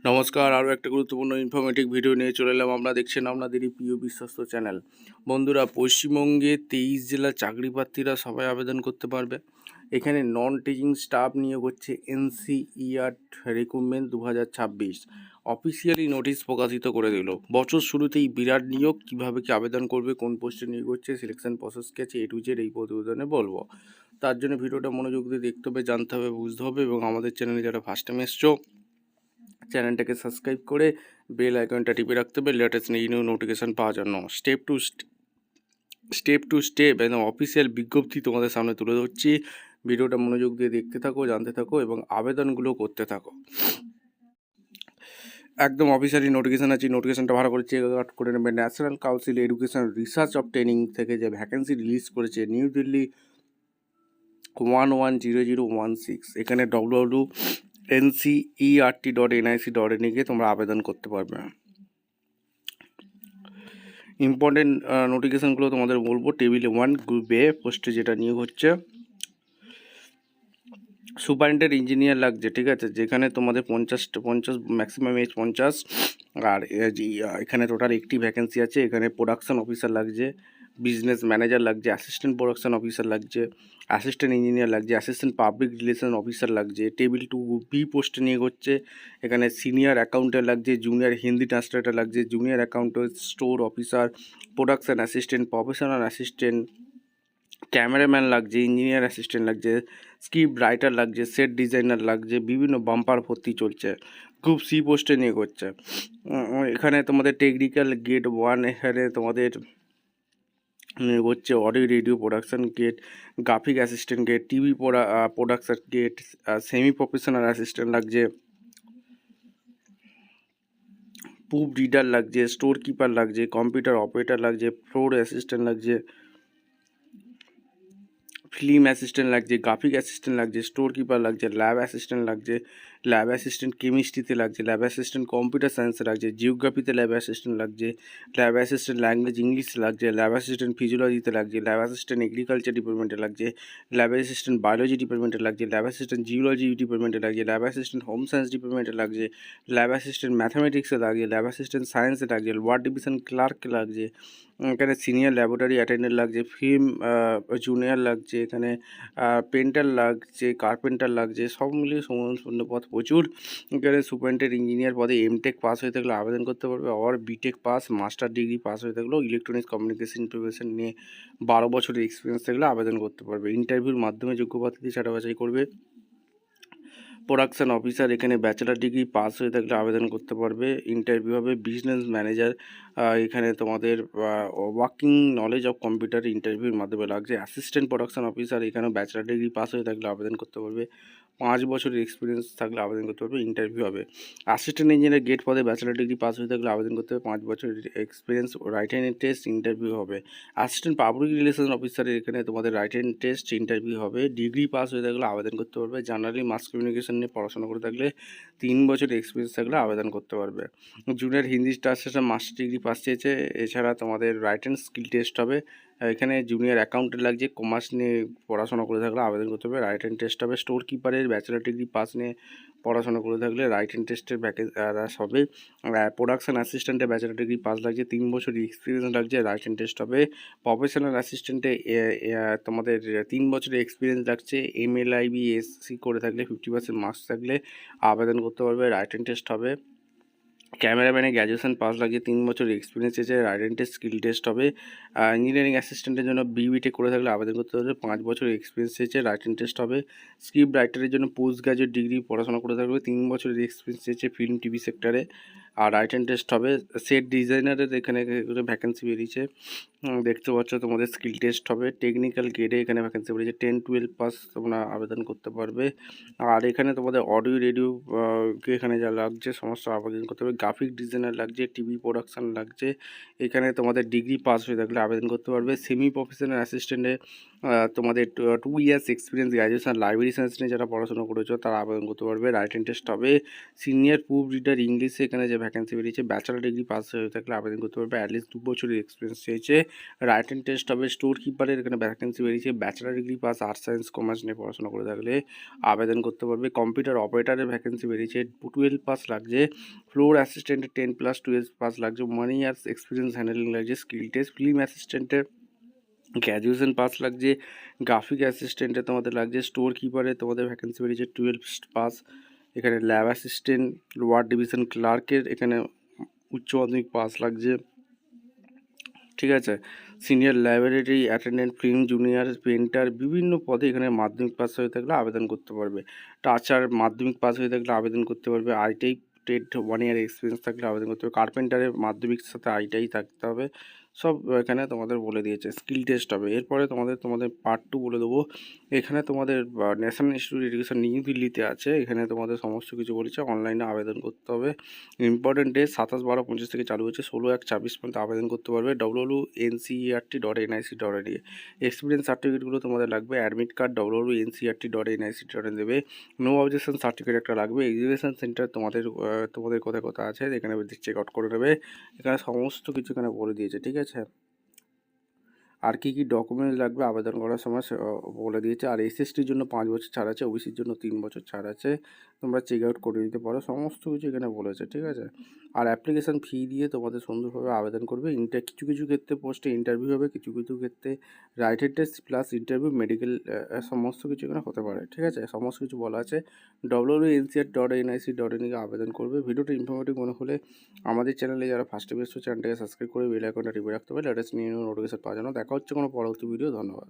নমস্কার, আরও একটা গুরুত্বপূর্ণ ইনফরমেটিভ ভিডিও নিয়ে চলে এলাম। আমরা দেখছেন আপনাদেরই প্রিয় বিশ্বস্ত চ্যানেল। বন্ধুরা, পশ্চিমবঙ্গে 23 জেলার চাকরি প্রার্থীরা সবাই আবেদন করতে পারবে। এখানে নন টিচিং স্টাফ নিয়োগ হচ্ছে NCERT রিক্রুটমেন্ট 2026 অফিসিয়ালি নোটিশ প্রকাশিত করে দিল। বছর শুরুতেই বিরাট নিয়োগ, কীভাবে কি আবেদন করবে, কোন পোস্টে নিয়োগ হচ্ছে, সিলেকশন প্রসেস কি আছে, A to Z এই প্রতিবেদনে বলবো। তার জন্য ভিডিওটা মনোযোগ দিয়ে দেখতে হবে, জানতে হবে, বুঝতে হবে এবং আমাদের চ্যানেলে যারা ফার্স্ট টাইম এসছো চ্যানেলটাকে সাবস্ক্রাইব করে বেল আইকনটা টিপে রাখতে হবে লেটেস্ট নিউ নোটিফিকেশান পাওয়ার জন্য। স্টেপ টু স্টেপ একদম অফিসিয়াল বিজ্ঞপ্তি তোমাদের সামনে তুলে ধরছি। ভিডিওটা মনোযোগ দিয়ে দেখতে থাকো, জানতে থাকো এবং আবেদনগুলো করতে থাকো। একদম অফিসিয়ালি নোটিফিকেশান আছে, নোটিফিকেশানটা ভালো করে চেক আউট করে নেবে। National council education research of training থেকে যে ভ্যাকেন্সি রিলিজ করেছে নিউ দিল্লি 110016, এখানে www.ncert.nic.in গিয়ে তোমরা আবেদন করতে পারবে। ইম্পর্টেন্ট নোটিফিকেশানগুলো তোমাদের বলবো। টেবিল 1 গ্রুপ এ পোস্টে যেটা নিয়োগ হচ্ছে সুপারিনটেন্ডেন্ট ইঞ্জিনিয়ার লাগছে, ঠিক আছে, যেখানে তোমাদের 50 ম্যাক্সিমাম এজ 50। আর এখানে টোটাল একটি ভ্যাকেন্সি আছে। এখানে প্রোডাকশন অফিসার লাগছে, বিজনেস ম্যানেজার লাগছে, অ্যাসিস্ট্যান্ট প্রোডাকশন অফিসার লাগছে, অ্যাসিস্ট্যান্ট ইঞ্জিনিয়ার লাগছে, অ্যাসিস্ট্যান্ট পাবলিক রিলেশন অফিসার লাগছে। টেবিল 2 বি পোস্টে নিয়োগ হচ্ছে। এখানে সিনিয়র অ্যাকাউন্টেন্ট লাগছে, জুনিয়র হিন্দি ট্রান্সলেটার লাগছে, junior accountant, store officer, production assistant, professional assistant, cameraman লাগছে, ইঞ্জিনিয়ার অ্যাসিস্ট্যান্ট লাগছে, স্ক্রিপ্ট রাইটার লাগছে, সেট ডিজাইনার লাগছে। বিভিন্ন বাম্পার ভর্তি চলছে। গ্রুপ সি পোস্টে নিয়োগ হচ্ছে। এখানে তোমাদের টেকনিক্যাল গেট 1, এখানে তোমাদের নিয়োগ হচ্ছে audio radio production gate, graphic assistant gate, TV production gate, semi professional assistant লাগছে, প্রুফ রিডার লাগছে, স্টোর কিপার লাগছে, কম্পিউটার অপারেটর লাগছে, ফ্লোর অ্যাসিস্ট্যান্ট লাগছে, ফিল্ম অ্যাসিস্ট্যান্ট লাগছে, গ্রাফিক অ্যাসিস্ট্যান্ট লাগছে, স্টোর কিপার লাগছে, ল্যাব অ্যাসিস্ট্যান্ট লাগছে, ল্যাব অ্যাসিস্ট্যান্ট কেমিস্ট্রিতে লাগছে, ল্যাব অ্যাসিস্ট্যান্ট কম্পিউটার সায়েন্সে লাগছে, জিওগ্রাফিতে ল্যাব অ্যাসিস্ট্যান্ট লাগছে, ল্যাব অ্যাসিস্ট্যান্ট ল্যাঙ্গুয়েজ ইংলিশ লাগছে, ল্যাব অ্যাসিস্ট্যান্ট ফিজিওলজিতে লাগছে, ল্যাব অ্যাসিস্ট্যান্ট এগ্রিকালচার ডিপার্টমেন্টে লাগছে, ল্যাব অ্যাসিস্ট্যান্ট বায়োলজি ডিপার্টমেন্টে লাগছে, ল্যাব অ্যাসিস্ট্যান্ট জিওলজি ডিপার্টমেন্টে লাগছে, ল্যাব অ্যাসিস্ট্যান্ট হোম সায়েন্স ডিপার্টমেন্টে লাগছে, ল্যাব অ্যাসিস্ট্যান্ট ম্যাথামেটিক্সে লাগছে, ল্যাব অ্যাসিস্ট্যান্ট সায়েন্সে লাগছে, ওয়ার্ড ডিভিশন ক্লার্ক লাগছে, এখানে সিনিয়র ল্যাবরেটরি অ্যাটেন্ডেন্ট লাগছে, ফিল্ম জুনিয়র লাগছে, এখানে পেন্টার লাগছে, কার্পেন্টার লাগছে, সব মিলিয়ে শূন্য পদ প্রচুর। এখানে সুপারিনটেন্ডেন্ট ইঞ্জিনিয়ার পদে এমটেক পাস হয়ে থাকলে আবেদন করতে পারবে, আবার BTech pass, master degree pass হয়ে থাকলেও ইলেকট্রনিক্স কমিউনিকেশন ইনফরমেশন নিয়ে 12 বছরের এক্সপিরিয়েন্স থাকলে আবেদন করতে পারবে। ইন্টারভিউর মাধ্যমে যোগ্য প্রার্থী ছাড়া বাছাই করবে। প্রোডাকশন অফিসার, এখানে ব্যাচেলার ডিগ্রি পাস হয়ে থাকলে আবেদন করতে পারবে। ইন্টারভিউ হবে। বিজনেস ম্যানেজার, এখানে তোমাদের ওয়ার্কিং নলেজ অফ কম্পিউটার ইন্টারভিউর মাধ্যমে লাগছে। অ্যাসিস্ট্যান্ট প্রোডাকশন অফিসার, এখানেও ব্যাচেলার ডিগ্রি পাস হয়ে থাকলে আবেদন করতে পারবে। 5 বছরের এক্সপিরিয়েন্স থাকলে আবেদন করতে পারবে। ইন্টারভিউ হবে। অ্যাসিস্ট্যান্ট ইঞ্জিনিয়ার গেট পদে ব্যাচেলার ডিগ্রি পাস হয়ে থাকলে আবেদন করতে হবে। 5 বছরের experience, right hand test, interview হবে। অ্যাসিস্ট্যান্ট পাবলিক রিলেশন অফিসারের এখানে তোমাদের রাইট হ্যান্ড টেস্ট, ইন্টারভিউ হবে। ডিগ্রি পাস হয়ে থাকলে আবেদন করতে পারবে। জার্নালি মাস কমিউনিকেশন নিয়ে পড়াশোনা করে থাকলে 3 বছরের এক্সপিরিয়েন্স থাকলে আবেদন করতে পারবে। Junior Hindi translation master degree pass চেয়েছে। এছাড়া তোমাদের রাইট হ্যান্ড স্কিল টেস্ট হবে। এখানে জুনিয়র অ্যাকাউন্টেন্ট লাগছে, কমার্স নিয়ে পড়াশোনা করে থাকলে আবেদন করতে হবে। রাইট হ্যান্ড টেস্ট হবে। স্টোর কিপারের ব্যাচেলার ডিগ্রি পাস নিয়ে পড়াশোনা করে থাকলে রাইট হ্যান্ড টেস্টের হবে। প্রোডাকশন অ্যাসিস্ট্যান্টে ব্যাচেলার ডিগ্রি পাস লাগছে, 3 বছর এক্সপিরিয়েন্স লাগছে, রাইট হ্যান্ড টেস্ট হবে। প্রফেশনাল অ্যাসিস্ট্যান্টে তোমাদের 3 বছরের এক্সপিরিয়েন্স লাগছে, MLIB/SC করে থাকলে 50% মার্কস থাকলে আবেদন করতে পারবে, রাইট হ্যান্ড টেস্ট হবে। ক্যামেরাম্যানে গ্র্যাজুয়েশন পাস লাগছে, 3 বছরের এক্সপিরিয়েন্স এসে right hand test, skill test হবে। ইঞ্জিনিয়ারিং অ্যাসিস্ট্যান্টের জন্য BBTech করে থাকলে আবেদন করতে হবে, 5 বছরের এক্সপিরিয়েন্স এসে রাইট হ্যান্ড টেস্ট হবে। স্ক্রিপ্ট রাইটারের জন্য পোস্ট গ্র্যাজুয়েট ডিগ্রি পড়াশোনা করে থাকবে, 3 বছরের এক্সপিরিয়েন্স এসে ফিল্ম টিভি সেক্টরে আর রাইট হ্যান্ড টেস্ট হবে। সেট ডিজাইনারের এখানে ভ্যাকেন্সি বেরিয়েছে, দেখতে পাচ্ছ, তোমাদের স্কিল টেস্ট হবে। টেকনিক্যাল গ্রেডে এখানে ভ্যাকেন্সি বেরিয়েছে, 10-12 পাস তোমরা আবেদন করতে পারবে। আর এখানে তোমাদের অডিও রেডিও এখানে যা লাগছে সমস্ত আবেদন করতে হবে। গ্রাফিক ডিজাইনার লাগছে, টিভি প্রোডাকশান লাগছে, এখানে তোমাদের ডিগ্রি পাস হয়ে থাকলে আবেদন করতে পারবে। সেমি প্রফেশনাল অ্যাসিস্ট্যান্টে তোমাদের 2 years experience graduation library science নিয়ে যারা পড়াশোনা করেছো তারা আবেদন করতে পারবে। রাইটিং টেস্ট হবে। সিনিয়র প্রুফ রিডার ইংলিশে এখানে যে ভ্যাকেন্সি বেরিয়েছে ব্যাচেলার ডিগ্রি পাস হয়ে থাকলে আবেদন করতে পারবে, অ্যাটলিস্ট 2 বছরের এক্সপিরিয়েন্স চেয়েছে। রাইটিং টেস্ট হবে। স্টোর কিপারের এখানে ভ্যাকেন্সি বেরিয়েছে, bachelor degree pass arts science commerce নিয়ে পড়াশোনা করে থাকলে আবেদন করতে পারবে। কম্পিউটার অপারেটারের ভ্যাকেন্সি বেরিয়েছে, 12 পাস লাগছে। ফ্লোর অ্যাসিস্ট্যান্টের 10+12 পাস লাগছে। 1 ইয়ার্স এক্সপিরিয়েন্স হ্যান্ডেলিং লাগছে। Skill test. ফিল্ম অ্যাসিস্ট্যান্টের গ্র্যাজুয়েশন পাস লাগছে। গ্রাফিক অ্যাসিস্ট্যান্টে তোমাদের লাগছে। স্টোর কিপারে তোমাদের ভ্যাকেন্সি বেরিয়েছে 12 পাস। এখানে ল্যাব অ্যাসিস্ট্যান্ট ওয়ার্ড ডিভিশন ক্লার্কের এখানে উচ্চ মাধ্যমিক পাস লাগছে, ঠিক আছে। Senior laboratory attendant, film junior painter বিভিন্ন পদে এখানে মাধ্যমিক পাস হয়ে থাকলে আবেদন করতে পারবে। টাচার মাধ্যমিক পাস হয়ে থাকলে আবেদন করতে পারবে। আইটিআই টেট 1 ইয়ার এক্সপিরিয়েন্স থাকলে আবেদন করতে হবে। কার্পেন্টারের মাধ্যমিকের সাথে আইটিআই থাকতে হবে। সব এখানে তোমাদের বলে দিয়েছে। স্কিল টেস্ট হবে। এরপরে তোমাদের পার্ট 2 বলে দেবো। এখানে তোমাদের ন্যাশনাল ইনস্টিটিউট এডুকেশন নিউ দিল্লিতে আছে, এখানে তোমাদের সমস্ত কিছু বলেছে। অনলাইনে আবেদন করতে হবে। ইম্পর্টেন্ট ডেট 27/12/25 থেকে চালু হচ্ছে, 16/1/24 পর্যন্ত আবেদন করতে পারবে। www.ncert.nic.in এক্সপিরিয়েন্স সার্টিফিকেটগুলো তোমাদের লাগবে। অ্যাডমিট কার্ড www.ncert.nic.in দেবে। নো অবজেকশন সার্টিফিকেট একটা লাগবে। এক্সিবিশন সেন্টার তোমাদের কোথায় কোথায় আছে এখানে চেক আউট করে নেবে। এখানে সমস্ত কিছু এখানে বলে দিয়েছে, ঠিক আছে। আর কী কী ডকুমেন্টস লাগবে আবেদন করার সময় বলে দিয়েছে। আর এসএসটির জন্য 5 বছর ছাড় আছে, ওবিসির জন্য 3 বছর ছাড় আছে। তোমরা চেক আউট করে দিতে পারো। সমস্ত কিছু এখানে বলেছে, ঠিক আছে। আর অ্যাপ্লিকেশান ফি দিয়ে তোমাদের সুন্দরভাবে আবেদন করবে। কিছু কিছু ক্ষেত্রে পোস্টে ইন্টারভিউ হবে, কিছু কিছু ক্ষেত্রে রাইটেড টেস্ট প্লাস ইন্টারভিউ মেডিকেল সমস্ত কিছু এখানে হতে পারে, ঠিক আছে। সমস্ত কিছু বলা আছে। www.ncert.nic.in আবেদন করবে। ভিডিওটা ইনফরমেটিভ মনে হলে আমাদের চ্যানেলে যারা ফার্স্ট টাইম এসেছো চ্যানেলটাকে সাবস্ক্রাইব করে বেল আইকনটা টিপে রাখতে হবে লেটেস্ট নিউ নোটিফিকেশন পাওয়ার জন্য। দেখা হচ্ছে কোনো পরবর্তী ভিডিও। ধন্যবাদ।